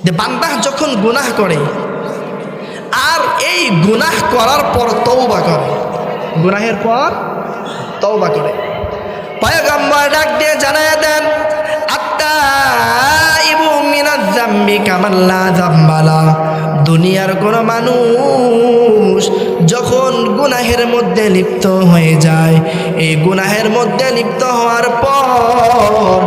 যে বান্দা যখন গুনাহ করে আর এই গুনাহ করার পর তওবা করে, গুনাহের পর তওবা করে, পয়গম্বর ডাক দিয়ে জানায়া দেন, আত্তাইবু মিনাজ যামবি কামান লা যামবা লা। দুনিয়ার কোন মানুষ যখন গুনাহের মধ্যে লিপ্ত হয়ে যায়, এই গুনাহের মধ্যে লিপ্ত হওয়ার পর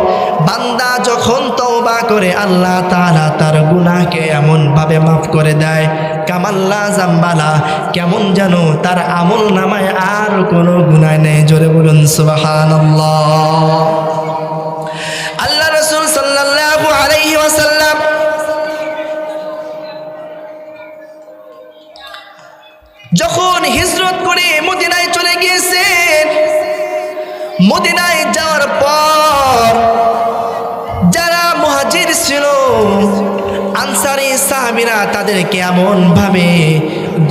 বান্দা যখন তওবা করে আল্লাহ তাআলা তার গুনাহকে এমন ভাবে মাফ করে দেয়, কামাল্লা জাম্বালা, কেমন যেন তার আমল নামায় আর কোনো গুনাহ নেই। জোরে বলুন সুবহানাল্লাহ। আল্লাহ রাসূল সাল্লাল্লাহু আলাইহি ওয়াসাল্লাম যখন হিজরত করে মদিনায় চলে গিয়েছেন, মদিনায় যাওয়ার পর যারা মুহাজির ছিল, আনসারী সাহাবীরা তাদেরকে এমন ভাবে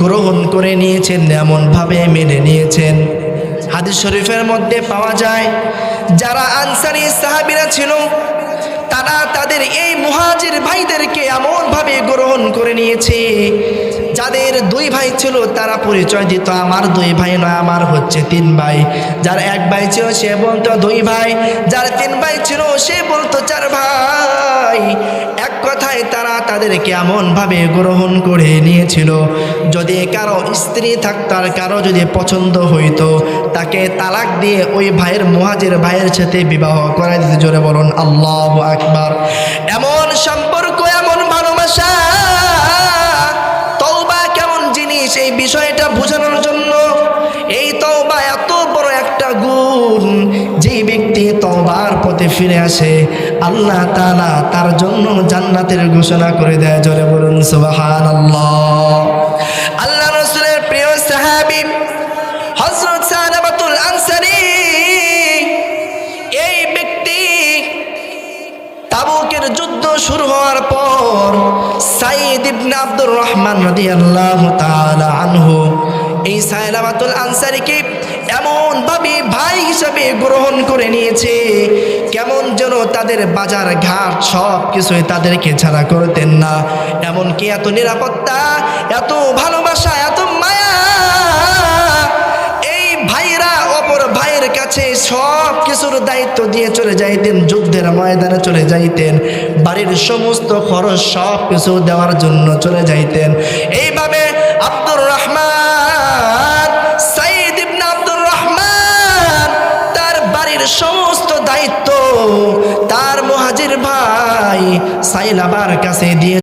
গ্রহণ করে নিয়েছেন, এমন ভাবে মেনে নিয়েছেন। হাদিস শরীফের মধ্যে পাওয়া যায়, যারা আনসারী সাহাবীরা ছিল তারা তাদের এই মুহাজির ভাইদেরকে এমন ভাবে গ্রহণ করে নিয়েছে, যাদের দুই ভাই ছিল তারা পরিচয় দিত আমার দুই ভাই নয়, আমার হচ্ছে তিন ভাই। যার এক ভাই ছিল সে বলতো দুই ভাই, যার তিন ভাই ছিল সে বলতো চার ভাই। এক কথায় তারা তাদেরকে এমন ভাবে গ্রহণ করে নিয়েছিল, যদি কারো স্ত্রী থাকতো আর কারো যদি পছন্দ হইতো তাকে তালাক দিয়ে ওই ভাইয়ের মুহাজির ভাইয়ের সাথে বিবাহ করে দিতে। জোরে বলুন আল্লাহু আকবার। এমন সম্পর্ক, এমন ভালোবাসা, তওবা কেমন জিনিস এই বিষয়টা বোঝানোর জন্য এই তওবা এত বড় একটা গুণ। যে ব্যক্তি তওবার পথে ফিরে আসে আল্লাহ তাআলা তার জন্য জান্নাতের ঘোষণা করে দেয়। জোরে বলুন সুবহানাল্লাহ। আল্লাহ রাসূলের প্রিয় সাহাবী হযরত সালাবাতুল আনসারী, এই ব্যক্তি তাবুকের যুদ্ধ শুরু হওয়ার পর সাইদ ইবনে আব্দুর রহমান রাদিয়াল্লাহু তাআলা আনহু এই সালাবাতুল আনসারীকে এমন ভাবে ভাই হিসাবে গ্রহণ করে নিয়েছে, কেমন যেন তাদের বাজার ঘাট সব কিছুই তাদেরকে ছাড়া করতেন না। এমনকি এত নিরাপত্তা, এত ভালোবাসা, এত মায়া, এই ভাইরা অপর ভাইয়ের কাছে সব কিছুর দায়িত্ব দিয়ে চলে যাইতেন, যুদ্ধের ময়দানে চলে যাইতেন, বাড়ির সমস্ত খরচ সব কিছু দেওয়ার জন্য চলে যাইতেন। এইভাবে আব্দুর রহমান, সাইদ ইবনে আব্দুর রহমান তার বাড়ির সমস্ত দায়িত্ব তার মুহাজির ভাই সাইলাবার কাছে দিয়ে